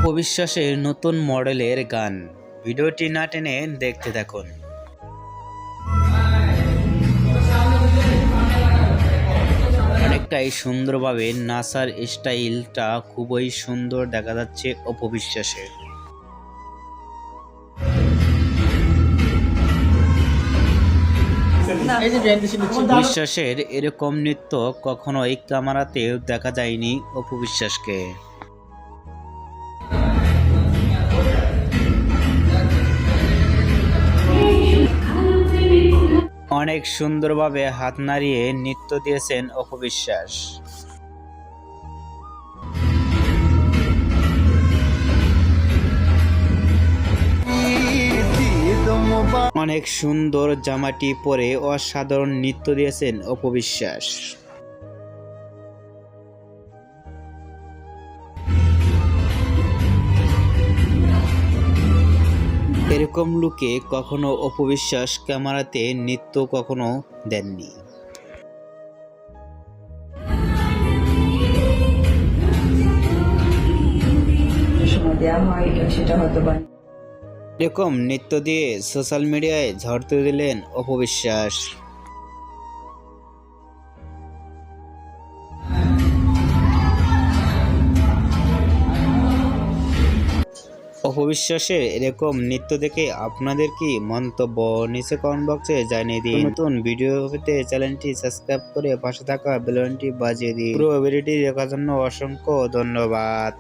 অপবিশ্বাসের নতুন মডেলের গান। ভিডিওটি না টেনে দেখতে থাকুন। অনেকটাই সুন্দরভাবে নাচার স্টাইলটা খুবই সুন্দর দেখা যাচ্ছে অপবিশ্বাসের। বিশ্বাসের এরকম নৃত্য কখনোই ক্যামেরাতেও দেখা যায়নি অপবিশ্বাসকে। অনেক সুন্দরভাবে হাত নাড়িয়ে নৃত্য দিয়েছেন অপবিশ্বাস। অনেক সুন্দর জামাটি পরে অসাধারণ নৃত্য দিয়েছেন অপবিশ্বাস। এরকম লুকে কখনো অপবিশ্বাস ক্যামেরাতে নৃত্য কখনো দেননি। এরকম নৃত্য দিয়ে সোশ্যাল মিডিয়ায় ঝড় তুলে দিলেন অপবিশ্বাস। অপবিশ্বাসের এরকম নৃত্য দেখে আপনাদের কি মন্তব্য নিচে কমেন্ট বক্সে জানিয়ে দিন। নতুন ভিডিও পেতে চ্যানেলটি সাবস্ক্রাইব করে পাশে থাকা বেল আইকনটি বাজিয়ে দিন। পুরো ভিডিওটি দেখার জন্য অসংখ্য ধন্যবাদ।